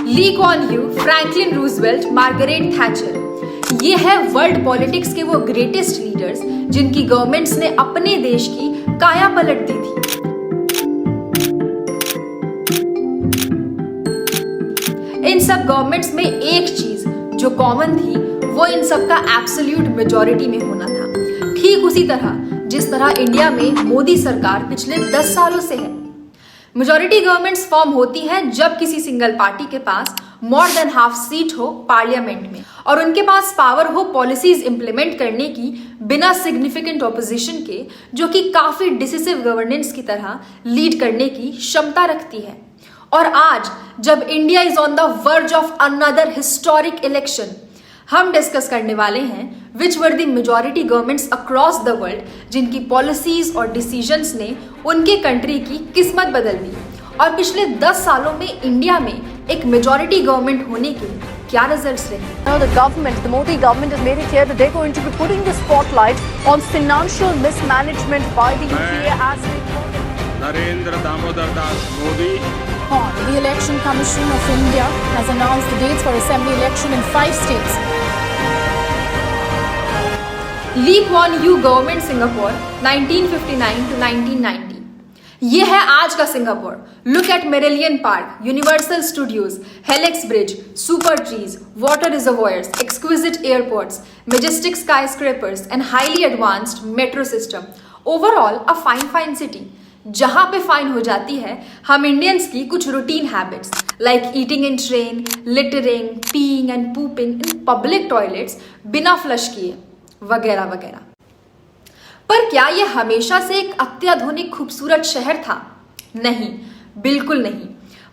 ली Kuan Yew, Franklin Roosevelt, Margaret Thatcher, ये है world politics के वो ग्रेटेस्ट लीडर्स जिनकी गवर्नमेंट्स ने अपने देश की काया पलट दी थी। इन सब गवर्नमेंट्स में एक चीज जो कॉमन थी वो इन सब का एब्सोल्यूट मेजॉरिटी में होना था, ठीक उसी तरह जिस तरह इंडिया में मोदी सरकार पिछले 10 सालों से है। मेजॉरिटी गवर्नमेंट्स फॉर्म होती हैं जब किसी सिंगल पार्टी के पास मोर देन हाफ सीट हो पार्लियामेंट में और उनके पास पावर हो पॉलिसीज इंप्लीमेंट करने की बिना सिग्निफिकेंट ऑपोजिशन के, जो कि काफी डिसिसिव गवर्नेंस की तरह लीड करने की क्षमता रखती है। और आज जब India is on the verge of another historic election, हम डिस्कस करने वाले हैं which were the majority governments across the world जिनकी पॉलिसीज और डिसीजंस ने उनके कंट्री की किस्मत बदल दी और पिछले 10 सालों में इंडिया में एक मेजॉरिटी गवर्नमेंट होने के क्या रिजल्ट्स रहे। Now the Modi government has made it clear that they're going to be putting the spotlight on financial mismanagement by the UPA as Narendra Damodar Das Modi. The Election Commission of India has announced the dates for assembly election in 5 states. Lee Kuan Yew government Singapore 1959 to 1990। ये है आज का Singapore. Look at Merlion park, universal studios, helix bridge, super trees, water reservoirs, exquisite airports, majestic skyscrapers and highly advanced metro system. Overall a fine city, जहां पे fine हो जाती है हम इंडियंस की कुछ routine habits like eating in train, littering, peeing and pooping in public toilets बिना flush किए, वगैरह वगैरह। पर क्या यह हमेशा से एक अत्याधुनिक खूबसूरत शहर था? नहीं, बिल्कुल नहीं।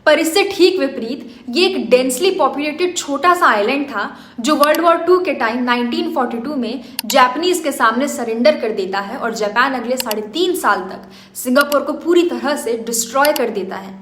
पर इससे ठीक विपरीत ये एक डेंसली पॉपुलेटेड छोटा सा आइलैंड था जो वर्ल्ड वॉर 2 के टाइम 1942 में जापानीज के सामने सरेंडर कर देता है और जापान अगले 3.5 साल तक सिंगापुर को पूरी तरह से डिस्ट्रॉय कर देता है।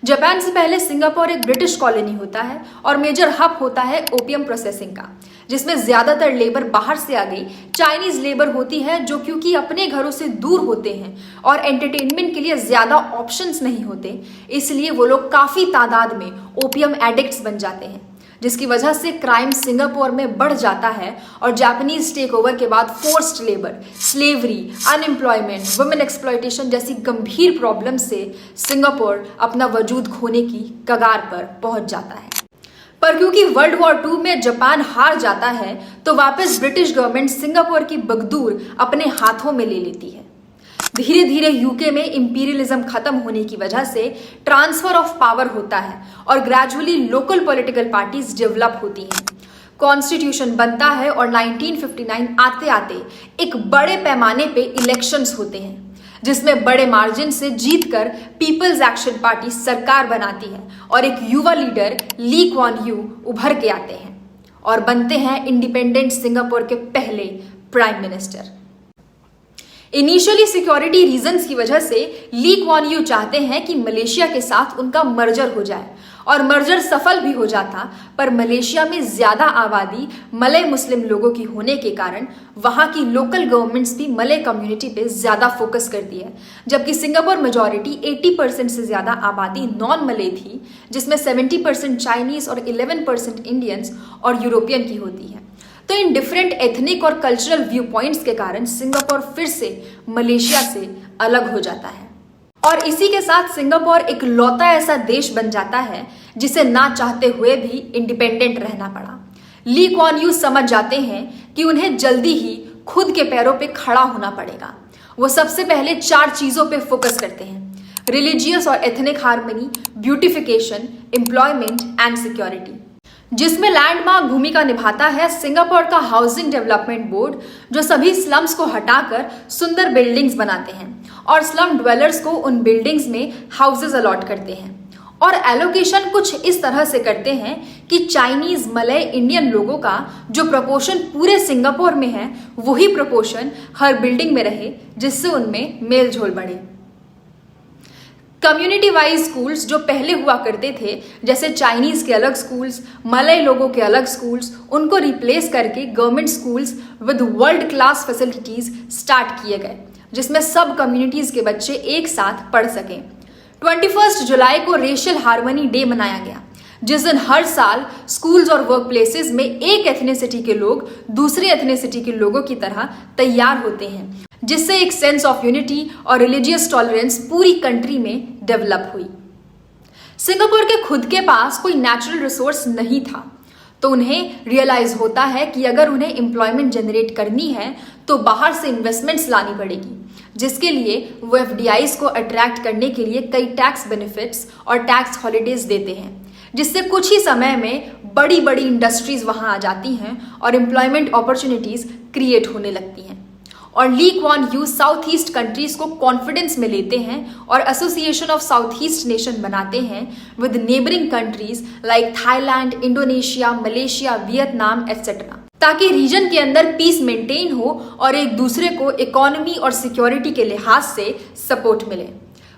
जापान से पहले सिंगापुर एक ब्रिटिश कॉलोनी होता है और मेजर हब होता है ओपियम प्रोसेसिंग का, जिसमें ज्यादातर लेबर बाहर से आ गई चाइनीज लेबर होती है जो क्योंकि अपने घरों से दूर होते हैं और एंटरटेनमेंट के लिए ज्यादा ऑप्शंस नहीं होते, इसलिए वो लोग काफी तादाद में ओपियम एडिक्ट्स बन जाते हैं, जिसकी वजह से क्राइम सिंगापुर में बढ़ जाता है और जापानीज टेक ओवर के बाद forced labour, slavery, unemployment, women exploitation जैसी गंभीर प्रॉब्लम से सिंगापुर अपना वजूद खोने की कगार पर पहुंच जाता है। पर क्योंकि वर्ल्ड वॉर 2 में जापान हार जाता है तो वापस ब्रिटिश गवर्नमेंट सिंगापुर की बगदूर अपने हाथों में ले लेती है। धीरे धीरे यूके में इंपीरियलिज्म खत्म होने की वजह से ट्रांसफर ऑफ पावर होता है और gradually local political parties develop होती हैं। कॉन्स्टिट्यूशन बनता है और 1959 आते आते एक बड़े पैमाने पे इलेक्शंस होते हैं जिसमें बड़े मार्जिन से जीतकर पीपल्स एक्शन पार्टी सरकार बनाती है और एक युवा लीडर ली कुआन यू उभर के आते हैं और बनते हैं इंडिपेंडेंट सिंगापुर के पहले prime minister. Initially security reasons की वजह से ली कुआन यू चाहते हैं कि मलेशिया के साथ उनका मर्जर हो जाए और मर्जर सफल भी हो जाता, पर मलेशिया में ज्यादा आबादी मलय मुस्लिम लोगों की होने के कारण वहां की लोकल गवर्नमेंट्स भी मलय कम्युनिटी पे ज्यादा फोकस करती है, जबकि सिंगापुर मेजॉरिटी 80% से ज्यादा आबादी नॉन मलय थी, जिसमें 70% चाइनीज और 11% इंडियंस और यूरोपियन की होती है। तो इन डिफरेंट एथनिक और कल्चरल व्यू पॉइंट्स के कारण सिंगापुर फिर से मलेशिया से अलग हो जाता है और इसी के साथ सिंगापुर एक लौता ऐसा देश बन जाता है जिसे ना चाहते हुए भी इंडिपेंडेंट रहना पड़ा। ली कुआन यू समझ जाते हैं कि उन्हें जल्दी ही खुद के पैरों पे खड़ा होना पड़ेगा। वो सबसे पहले 4 चीजों पे फोकस करते हैं: रिलीजियस और ethnic harmony, beautification, employment and security, जिसमें लैंडमार्क भूमिका निभाता है सिंगापुर का हाउसिंग डेवलपमेंट बोर्ड, जो सभी स्लम्स को हटाकर सुंदर बिल्डिंग्स बनाते हैं और स्लम ड्वेलर्स को उन बिल्डिंग्स में हाउसेज अलॉट करते हैं और एलोकेशन कुछ इस तरह से करते हैं कि चाइनीज, मलय, इंडियन लोगों का जो प्रपोर्शन पूरे सिंगापुर में है वही प्रपोर्शन हर बिल्डिंग में रहे, जिससे उनमें मेल झोल बढ़े। कम्युनिटी वाइज स्कूल्स जो पहले हुआ करते थे, जैसे चाइनीज के अलग स्कूल्स, मलय लोगों के अलग स्कूल्स, उनको रिप्लेस करके government schools with world class facilities start किए गए, जिसमें सब कम्युनिटीज के बच्चे एक साथ पढ़ सकें। 21 जुलाई को रेशियल हार्मनी डे मनाया गया, जिस दिन हर साल स्कूल्स और वर्क प्लेसेस में एक एथनिसिटी के लोग दूसरे एथनिसिटी के लोगों की तरह तैयार होते हैं, जिससे एक सेंस ऑफ यूनिटी और रिलीजियस टॉलरेंस पूरी कंट्री में डेवलप हुई। सिंगापुर के खुद के पास कोई नेचुरल रिसोर्स नहीं था, तो उन्हें रियलाइज होता है कि अगर उन्हें एम्प्लॉयमेंट जनरेट करनी है तो बाहर से इन्वेस्टमेंट्स लानी पड़ेगी, जिसके लिए वो FDIs को अट्रैक्ट करने के लिए कई टैक्स बेनिफिट्स और टैक्स हॉलीडेज देते हैं, जिससे कुछ ही समय में बड़ी बड़ी इंडस्ट्रीज वहां आ जाती हैं और एम्प्लॉयमेंट अपॉर्चुनिटीज क्रिएट होने लगती हैं। और Lee Kuan Yew south east countries को कॉन्फिडेंस में लेते हैं और association of south east nation बनाते हैं with neighbouring countries like Thailand, Indonesia, Malaysia, Vietnam etcetera, ताकि रीजन के अंदर पीस मेंटेन हो और एक दूसरे को इकोनॉमी और सिक्योरिटी के लिहाज से सपोर्ट मिले।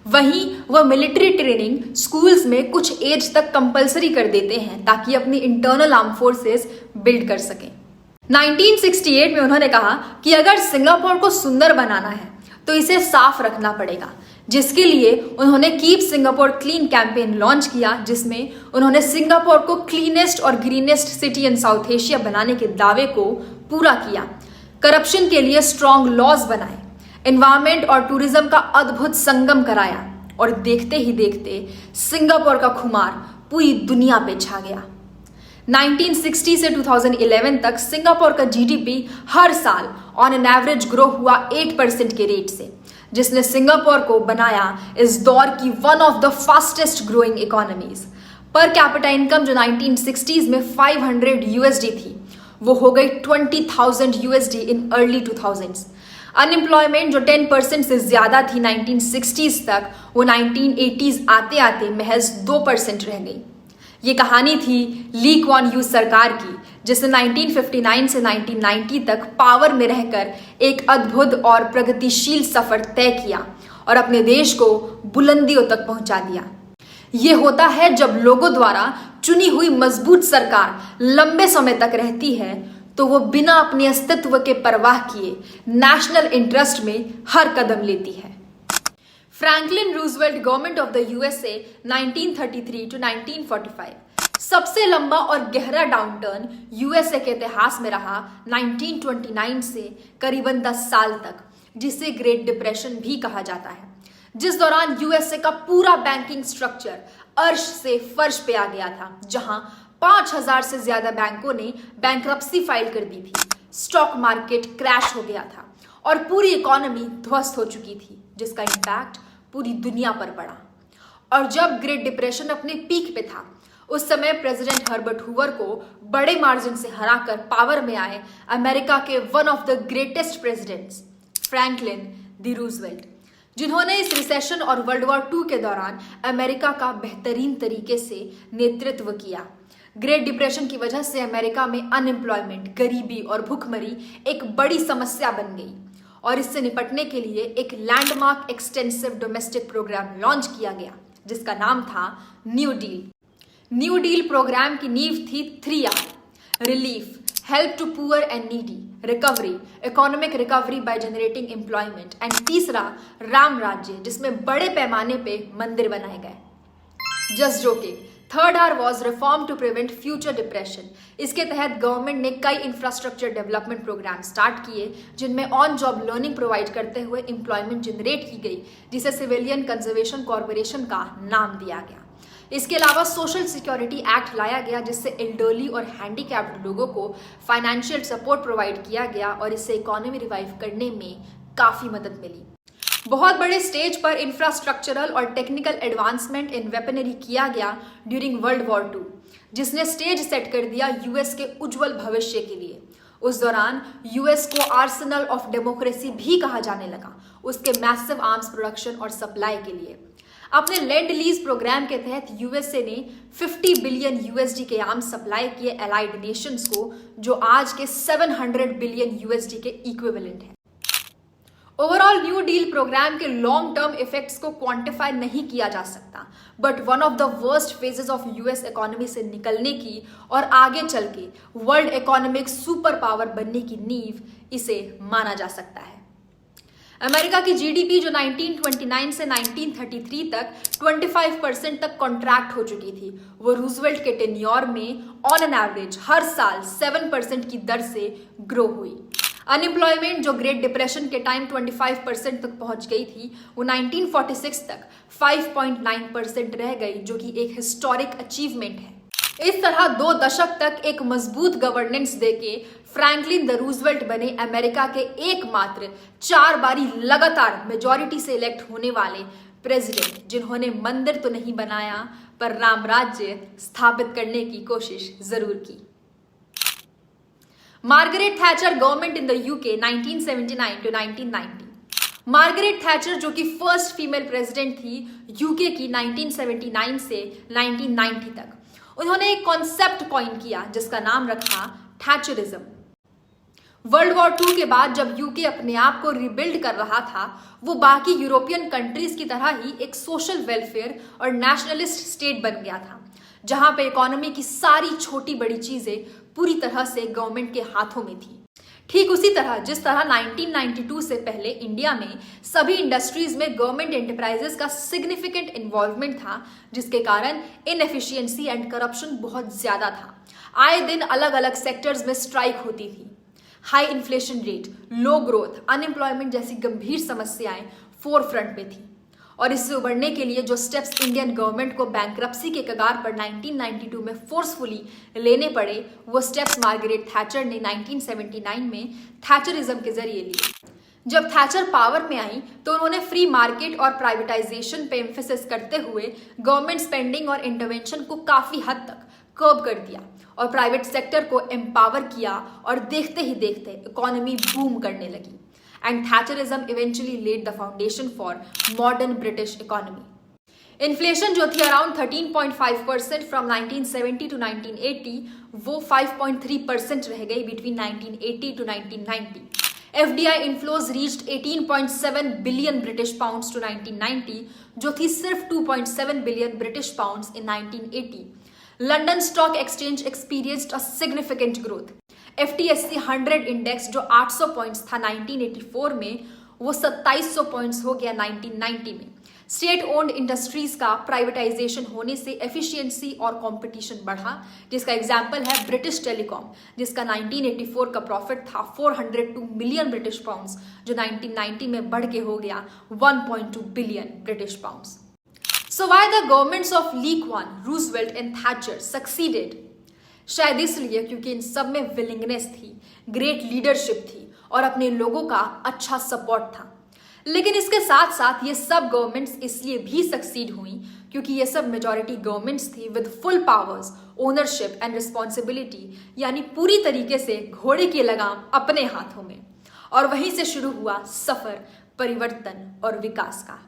वहीं वह मिलिट्री ट्रेनिंग स्कूल्स में कुछ एज तक कंपलसरी कर देते हैं ताकि अपनी इंटरनल आर्म फोर्सेस बिल्ड कर सकें। 1968 में उन्होंने कहा कि अगर सिंगापुर को सुंदर बनाना है तो इसे साफ रखना पड़ेगा, जिसके लिए उन्होंने keep Singapore clean campaign launch किया, जिसमें उन्होंने सिंगापुर को क्लीनेस्ट और greenest city in south Asia बनाने के दावे को पूरा किया, करप्शन के लिए स्ट्रॉन्ग लॉज बनाए, एनवायरमेंट और टूरिज्म का अद्भुत संगम कराया और देखते ही देखते सिंगापुर का खुमार पूरी दुनिया पे छा गया। 1960 से 2011 तक सिंगापुर का GDP हर साल ऑन एन एवरेज ग्रो हुआ 8% के रेट से, जिसने सिंगापुर को बनाया इस दौर की one of the fastest growing economies. Per capita income जो 1960s में 500 USD थी, वो हो गई 20,000 USD in early 2000s। Unemployment जो 10% से ज्यादा थी 1960s तक, वो 1980s आते आते महज 2% रह गई। ये कहानी थी ली क्वान यू सरकार की, जिसने 1959 से 1990 तक पावर में रहकर एक अद्भुत और प्रगतिशील सफर तय किया और अपने देश को बुलंदियों तक पहुंचा दिया। ये होता है जब लोगों द्वारा चुनी हुई मजबूत सरकार लंबे समय तक रहती है, तो वो बिना अपने अस्तित्व के परवाह किए नेशनल इंटरेस्ट में हर कदम लेती है। Franklin Roosevelt government of the USA 1933 to 1945 सबसे लंबा और गहरा डाउनटर्न USA के इतिहास में रहा 1929 से करीबन 10 साल तक, जिसे ग्रेट डिप्रेशन भी कहा जाता है, जिस दौरान USA का पूरा बैंकिंग स्ट्रक्चर अर्श से फर्श पे आ गया था, जहां 5,000 से ज्यादा बैंकों ने बैंक्रप्सी फाइल कर दी थी, स्टॉक मार्केट क्रैश हो गया था और पूरी इकोनॉमी ध्वस्त हो चुकी थी, जिसका इम्पैक्ट पूरी दुनिया पर पड़ा। और जब ग्रेट डिप्रेशन अपने पीक पे था, उस समय प्रेसिडेंट हर्बर्ट हूवर को बड़े मार्जिन से हराकर पावर में आए अमेरिका के one of the greatest presidents Franklin D Roosevelt, जिन्होंने इस रिसेशन और वर्ल्ड वॉर II के दौरान अमेरिका का बेहतरीन तरीके से नेतृत्व किया। ग्रेट डिप्रेशन की वजह से अमेरिका में अनएम्प्लॉयमेंट, गरीबी और भुखमरी एक बड़ी समस्या बन गई और इससे निपटने के लिए एक landmark extensive domestic programme launch किया गया, जिसका नाम था New Deal. New Deal programme की नींव थी 3R: relief, help to poor and needy, recovery, economic recovery by generating employment, and तीसरा राम राज्य, जिसमें बड़े पैमाने पे मंदिर बनाए गए। Just joking. 3R was reform to prevent future depression. इसके तहत गवर्नमेंट ने कई इंफ्रास्ट्रक्चर डेवलपमेंट प्रोग्राम स्टार्ट किए, जिनमें ऑन जॉब लर्निंग प्रोवाइड करते हुए एम्प्लॉयमेंट जनरेट की गई, जिसे सिविलियन कंजर्वेशन कॉर्पोरेशन का नाम दिया गया। इसके अलावा सोशल सिक्योरिटी एक्ट लाया गया, जिससे एल्डरली और हैंडीकैप्ड लोगों को फाइनेंशियल सपोर्ट प्रोवाइड किया गया और इससे इकोनॉमी रिवाइव करने में काफी मदद मिली। बहुत बड़े स्टेज पर इंफ्रास्ट्रक्चरल और टेक्निकल एडवांसमेंट इन वेपनरी किया गया ड्यूरिंग वर्ल्ड वॉर II, जिसने स्टेज सेट कर दिया US के उज्जवल भविष्य के लिए। उस दौरान US को आर्सेनल ऑफ डेमोक्रेसी भी कहा जाने लगा, उसके मैसिव आर्म्स प्रोडक्शन और सप्लाई के लिए। अपने लेंड लीज प्रोग्राम के तहत USA ने 50 बिलियन USD के आर्म्स सप्लाई किए एलाइड नेशंस को, जो आज के 700 बिलियन USD के इक्विवेलेंट है। ओवरऑल न्यू डील प्रोग्राम के लॉन्ग टर्म इफेक्ट्स को क्वांटिफाई नहीं किया जा सकता, but one of the worst phases of US economy से निकलने की और आगे चल के वर्ल्ड इकोनॉमिक सुपर पावर बनने की नींव इसे माना जा सकता है। अमेरिका की जीडीपी जो 1929 से 1933 तक 25% तक कॉन्ट्रैक्ट हो चुकी थी, वो रूजवेल्ट के टेन्योर में ऑन एन एवरेज हर साल 7% की दर से ग्रो हुई। अनएम्प्लॉयमेंट जो ग्रेट डिप्रेशन के टाइम 25% तक पहुंच गई थी, वो 1946 तक 5.9% रह गई, जो कि एक हिस्टोरिक अचीवमेंट है। इस तरह 2 दशक तक एक मजबूत गवर्नेंस देके फ्रैंकलिन द रूजवेल्ट बने अमेरिका के एकमात्र 4 बारी लगातार मेजॉरिटी से इलेक्ट होने वाले प्रेसिडेंट, जिन्होंने मंदिर तो नहीं बनाया पर राम राज्य स्थापित करने की कोशिश जरूर की। Margaret Thatcher government in the UK 1979 to 1990। Margaret Thatcher जो कि फर्स्ट फीमेल प्रेसिडेंट थी यूके की 1979 से 1990 तक, उन्होंने एक कॉन्सेप्ट कॉइन किया जिसका नाम रखा थैचरिज्म। वर्ल्ड वॉर 2 के बाद जब यूके अपने आप को रिबिल्ड कर रहा था, वो बाकी यूरोपियन कंट्रीज की तरह ही एक सोशल वेलफेयर और नेशनलिस्ट स्टेट बन गया था, जहां पे इकोनॉमी की सारी छोटी बड़ी चीजें पूरी तरह से गवर्नमेंट के हाथों में थी। ठीक उसी तरह जिस तरह 1992 से पहले इंडिया में सभी इंडस्ट्रीज में गवर्नमेंट एंटरप्राइजेस का सिग्निफिकेंट इन्वॉल्वमेंट था, जिसके कारण इनएफिशिएंसी एंड करप्शन बहुत ज्यादा था। आए दिन अलग अलग सेक्टर्स में स्ट्राइक होती थी। हाई इन्फ्लेशन रेट, लो ग्रोथ, अनएम्प्लॉयमेंट जैसी गंभीर समस्याएं फोरफ्रंट में थी, और इससे उबरने के लिए जो स्टेप्स इंडियन गवर्नमेंट को बैंक्रप्सी के कगार पर 1992 में फोर्सफुली लेने पड़े, वो स्टेप्स मार्गरेट थैचर ने 1979 में थैचरिज्म के जरिए लिए। जब थैचर पावर में आई तो उन्होंने फ्री मार्केट और प्राइवेटाइजेशन पे एम्फेसिस करते हुए गवर्नमेंट स्पेंडिंग और इंटरवेंशन को काफी हद तक कर्ब कर दिया और प्राइवेट सेक्टर को एम्पावर किया, और देखते ही देखते इकोनॉमी बूम करने लगी। And Thatcherism eventually laid the foundation for modern British economy. Inflation जो थी अराउंड 13.5% फ्रॉम 1970 टू 1980, वो 5.3% रह गई between 1980 to 1990। FDI inflows reached 18.7 billion British pounds to 1990, जो थी सिर्फ 2.7 billion British pounds in 1980। London stock exchange experienced a significant growth. FTSE 100 index जो 800 points था 1984 में, वो 2700 पॉइंट्स हो गया 1990 में। स्टेट ओन्ड इंडस्ट्रीज का प्राइवेटाइजेशन होने से एफिशिएंसी और कंपटीशन बढ़ा, जिसका एग्जांपल है ब्रिटिश टेलीकॉम, जिसका 1984 का प्रॉफिट था 402 मिलियन ब्रिटिश पाउंड्स, जो 1990 में बढ़ के हो गया 1.2 billion British pounds. So why the governments of Lee Kuan, Roosevelt and Thatcher succeeded? शायद इसलिए क्योंकि इन सब में विलिंगनेस थी, ग्रेट लीडरशिप थी और अपने लोगों का अच्छा सपोर्ट था। लेकिन इसके साथ साथ ये सब गवर्नमेंट्स इसलिए भी सक्सीड हुई क्योंकि ये सब मेजॉरिटी गवर्नमेंट्स थी with full powers, ownership and responsibility, यानी पूरी तरीके से घोड़े की लगाम अपने हाथों में। और वहीं से शुरू हुआ सफर परिवर्तन और विकास का।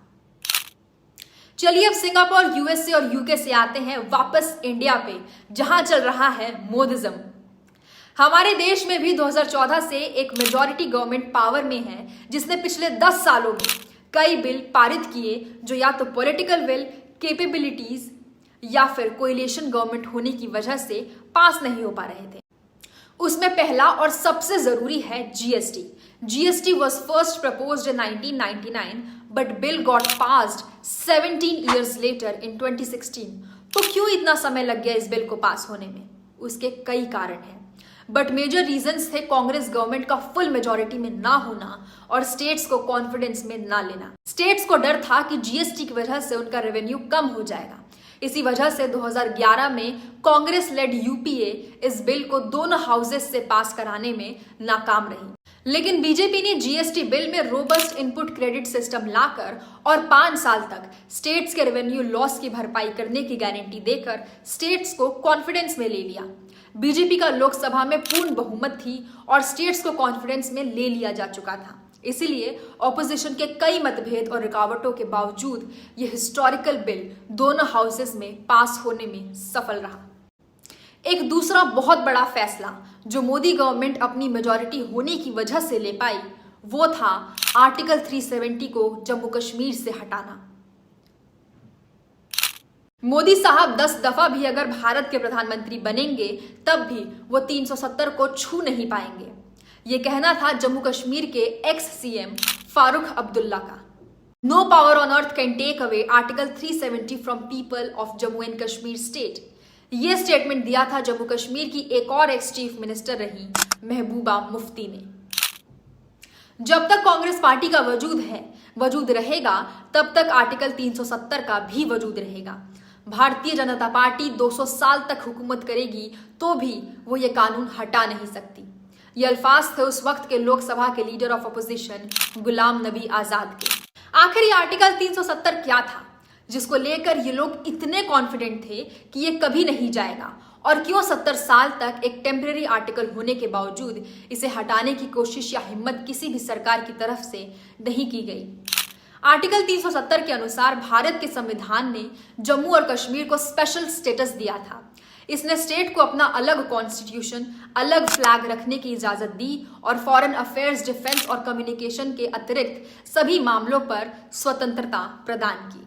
चलिए अब सिंगापुर, यूएसए और यूके से आते हैं वापस इंडिया पे, जहां चल रहा है मोदिज्म। हमारे देश में भी 2014 से एक मेजॉरिटी गवर्नमेंट पावर में है, जिसने पिछले 10 सालों में कई बिल पारित किए जो या तो पॉलिटिकल विल, कैपेबिलिटीज या फिर कोएलिशन गवर्नमेंट होने की वजह से पास नहीं हो पा रहे थे। उसमें पहला और सबसे जरूरी है GST. GST was first proposed in 1999, but bill got passed 17 years later in 2016. तो क्यों इतना समय लग गया इस बिल को पास होने में? उसके कई कारण हैं, बट मेजर रीजंस थे कांग्रेस गवर्नमेंट का फुल मेजॉरिटी में ना होना और स्टेट्स को कॉन्फिडेंस में ना लेना। स्टेट्स को डर था कि जीएसटी की वजह से उनका रेवेन्यू कम हो जाएगा। इसी वजह से 2011 में कांग्रेस लेड यूपीए इस बिल को दोनों हाउसेस से पास कराने में नाकाम रही। लेकिन बीजेपी ने जीएसटी बिल में रोबस्ट इनपुट क्रेडिट सिस्टम लाकर और 5 साल तक स्टेट्स के रेवेन्यू लॉस की भरपाई करने की गारंटी देकर स्टेट्स को कॉन्फिडेंस में ले लिया। बीजेपी का लोकसभा में पूर्ण बहुमत थी और स्टेट्स को कॉन्फिडेंस में ले लिया जा चुका था। इसीलिए ऑपोजिशन के कई मतभेद और रुकावटों के बावजूद ये हिस्टोरिकल बिल दोनों हाउसेस में पास होने में सफल रहा। एक दूसरा बहुत बड़ा फैसला जो मोदी गवर्नमेंट अपनी मेजॉरिटी होने की वजह से ले पाई, वो था आर्टिकल 370 को जम्मू कश्मीर से हटाना। मोदी साहब 10 दफा भी अगर भारत के प्रधानमंत्री बनेंगे तब भी वो 370 को छू नहीं पाएंगे। ये कहना था जम्मू कश्मीर के एक्स सीएम फारूक अब्दुल्ला का। No power on earth can take away article 370 from people of Jammu and Kashmir state. यह स्टेटमेंट दिया था जम्मू कश्मीर की एक और एक्स चीफ मिनिस्टर रही महबूबा मुफ्ती ने। जब तक कांग्रेस पार्टी का वजूद रहेगा तब तक आर्टिकल 370 का भी वजूद रहेगा। भारतीय जनता पार्टी 200 साल तक हुकूमत करेगी तो भी वो ये कानून हटा नहीं सकती। ये अल्फाज थे उस वक्त के लोकसभा के leader of opposition Ghulam Nabi Azad के। आखिर ये आर्टिकल 370 क्या था जिसको लेकर ये लोग इतने कॉन्फिडेंट थे कि ये कभी नहीं जाएगा, और क्यों 70 साल तक एक टेम्परेरी आर्टिकल होने के बावजूद इसे हटाने की कोशिश या हिम्मत किसी भी सरकार की तरफ से नहीं की गई। आर्टिकल 370 के अनुसार भारत के संविधान ने जम्मू और कश्मीर को स्पेशल स्टेटस दिया था। इसने स्टेट को अपना अलग कॉन्स्टिट्यूशन, अलग फ्लैग रखने की इजाजत दी और फॉरेन अफेयर्स, डिफेंस और कम्युनिकेशन के अतिरिक्त सभी मामलों पर स्वतंत्रता प्रदान की।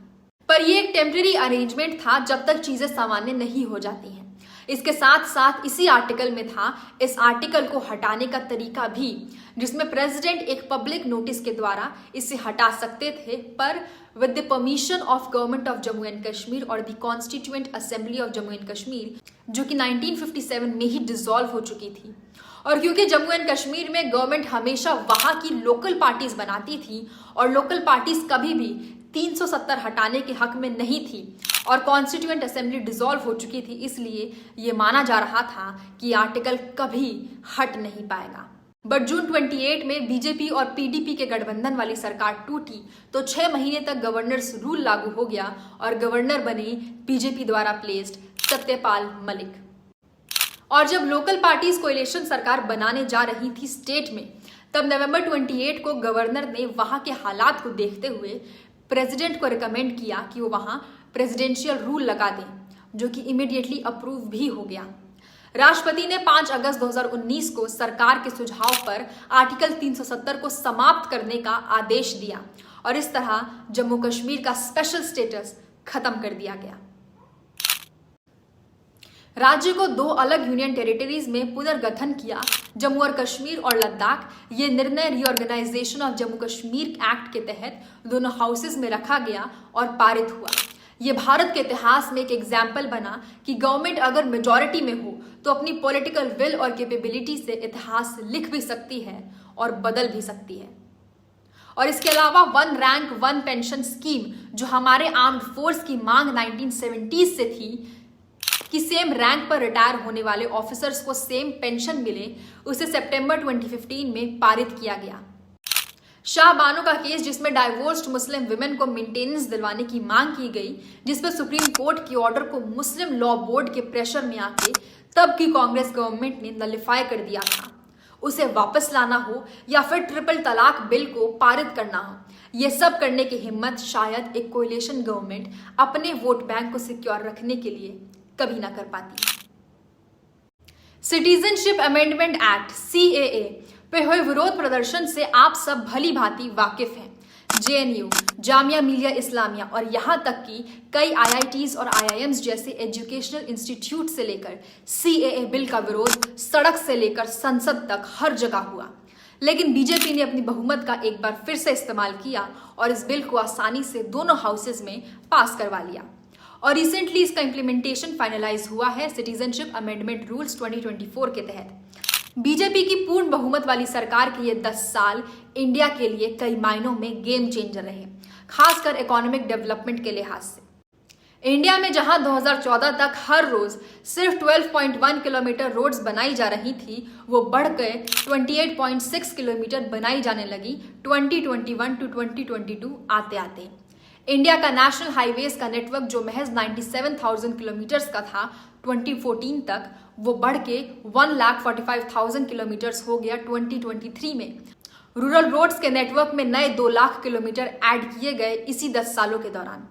पर यह एक टेम्परेरी अरेंजमेंट था जब तक चीजें सामान्य नहीं हो जाती हैं। इसके साथ साथ इसी आर्टिकल में था इस आर्टिकल को हटाने का तरीका भी, जिसमें प्रेसिडेंट एक पब्लिक नोटिस के द्वारा इसे हटा सकते थे, पर with the permission of government of Jammu and Kashmir और the constituent assembly of Jammu and Kashmir, जो कि 1957 में ही डिसॉल्व हो चुकी थी। और क्योंकि जम्मू एंड कश्मीर में गवर्नमेंट हमेशा वहां की लोकल पार्टीज बनाती थी और लोकल पार्टीज कभी भी 370 हटाने के हक में नहीं थी और कॉन्स्टिट्यूएंट असेंबली डिसॉल्व हो चुकी थी, इसलिए यह माना जा रहा था कि आर्टिकल कभी हट नहीं पाएगा। बट जून 28 में बीजेपी और पीडीपी के गठबंधन वाली सरकार टूटी तो 6 महीने तक गवर्नर्स रूल लागू हो गया और गवर्नर बने बीजेपी द्वारा प्लेस्ड सत्यपाल मलिक। और जब लोकल पार्टीज कोएलिशन सरकार बनाने जा रही थी स्टेट में, तब नवंबर 28 को गवर्नर ने वहां के हालात को देखते हुए प्रेसिडेंट को रिकमेंड किया कि वो वहां प्रेसिडेंशियल रूल लगा दें, जो कि इमीडिएटली अप्रूव भी हो गया। राष्ट्रपति ने 5 अगस्त 2019 को सरकार के सुझाव पर आर्टिकल 370 को समाप्त करने का आदेश दिया और इस तरह जम्मू कश्मीर का स्पेशल स्टेटस खत्म कर दिया गया। राज्य को 2 अलग यूनियन टेरिटरीज में पुनर्गठन किया, जम्मू और कश्मीर और लद्दाख। ये निर्णय reorganisation of Jammu Kashmir act के तहत दोनों हाउसेज में रखा गया और पारित हुआ। ये भारत के इतिहास में एक एग्जाम्पल बना कि गवर्नमेंट अगर मेजॉरिटी में हो तो अपनी पॉलिटिकल विल और कैपेबिलिटी से इतिहास लिख भी सकती है और बदल भी सकती है। और इसके अलावा 1 रैंक 1 पेंशन स्कीम, जो हमारे आर्म्ड फोर्स की मांग 1970s से थी कि सेम रैंक पर रिटायर होने वाले ऑफिसर्स को सेम पेंशन मिले, उसे सितंबर 2015 में पारित किया गया। शाह बानो का केस, जिसमें डाइवोर्स्ड मुस्लिम विमेन को मेंटेनेंस दिलवाने की मांग की गई, जिसपे सुप्रीम कोर्ट की ऑर्डर को मुस्लिम लॉ बोर्ड के प्रेशर में आके तब की कांग्रेस गवर्नमेंट ने नलिफाई कर दिया था। उसे वापस लाना हो या फिर ट्रिपल तलाक बिल को पारित करना हो, ये सब करने की हिम्मत शायद एक कोएलिशन गवर्नमेंट अपने वोट बैंक को सिक्योर रखने के लिए कभी ना कर पाती। सिटीजनशिप अमेंडमेंट एक्ट CAA पे हुए विरोध प्रदर्शन से आप सब भली भांति वाकिफ हैं। JNU, जामिया मिलिया इस्लामिया और यहां तक कि कई IITs और IIMs जैसे एजुकेशनल इंस्टीट्यूट से लेकर CAA बिल का विरोध सड़क से लेकर संसद तक हर जगह हुआ। लेकिन बीजेपी ने अपनी बहुमत का एक बार फिर से इस्तेमाल किया और इस बिल को आसानी से दोनों हाउसेज में पास करवा लिया। और रिसेंटली इसका इंप्लीमेंटेशन फाइनलाइज हुआ है सिटीजनशिप अमेंडमेंट रूल्स 2024 के तहत। बीजेपी की पूर्ण बहुमत वाली सरकार के ये 10 साल इंडिया के लिए कई मायनों में गेम चेंजर रहे, खासकर इकोनॉमिक डेवलपमेंट के लिहाज से। इंडिया में जहां 2014 तक हर रोज सिर्फ 12.1 किलोमीटर रोड्स बनाई जा रही थी, वो बढ़ गए 28.6 किलोमीटर बनाई जाने लगी 2021 टू 2022 आते आते। इंडिया का नेशनल हाईवेज का नेटवर्क जो महज 97,000 किलोमीटर्स का था 2014 तक, वो बढ़ के 1,45,000 किलोमीटर्स हो गया 2023 में। रूरल रोड्स के नेटवर्क में नए 2 लाख किलोमीटर ऐड किए गए इसी 10 सालों के दौरान।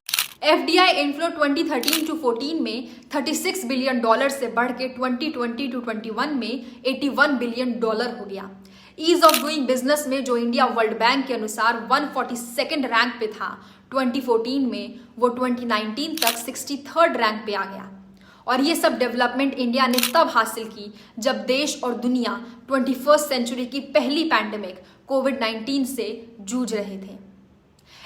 FDI इनफ्लो 2013 टू 14 में $36 बिलियन से बढ़ के 2020 टू 21 में $81 बिलियन हो गया। ईज ऑफ डूइंग बिजनेस में जो इंडिया वर्ल्ड बैंक के अनुसार 142nd रैंक पे था 2014 में, वो 2019 तक 63rd रैंक पे आ गया। और ये सब डेवलपमेंट इंडिया ने तब हासिल की जब देश और दुनिया 21st सेंचुरी की पहली पैंडेमिक कोविड-19 से जूझ रहे थे।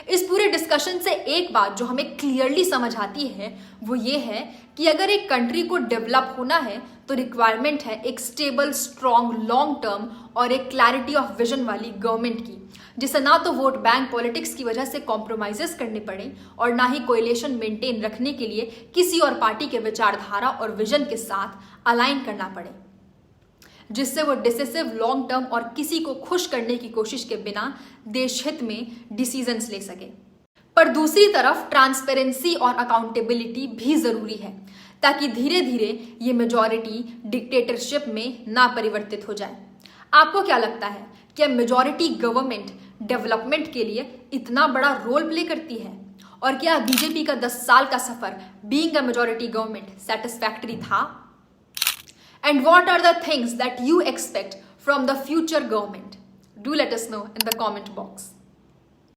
इस पूरे डिस्कशन से एक बात जो हमें क्लियरली समझ आती है वो ये है कि अगर एक कंट्री को डेवलप होना है तो रिक्वायरमेंट है एक स्टेबल, स्ट्रॉन्ग, लॉन्ग टर्म और एक क्लैरिटी ऑफ विजन वाली गवर्नमेंट की, जिसे ना तो वोट बैंक पॉलिटिक्स की वजह से कॉम्प्रोमाइजेस करने पड़े और ना ही कोएलिशन मेंटेन रखने के लिए किसी और पार्टी के विचारधारा और विजन के साथ अलाइन करना पड़े, जिससे वो डिसिसिव, लॉन्ग टर्म और किसी को खुश करने की कोशिश के बिना देश हित में डिसीजंस ले सके। पर दूसरी तरफ ट्रांसपेरेंसी और अकाउंटेबिलिटी भी जरूरी है ताकि धीरे धीरे ये मेजॉरिटी डिक्टेटरशिप में ना परिवर्तित हो जाए। आपको क्या लगता है, क्या मेजॉरिटी गवर्नमेंट डेवलपमेंट के लिए इतना बड़ा रोल प्ले करती है? और क्या बीजेपी का 10 साल का सफर being a majority government satisfactory था? And what are the things that you expect from the future government? Do let us know in the comment box.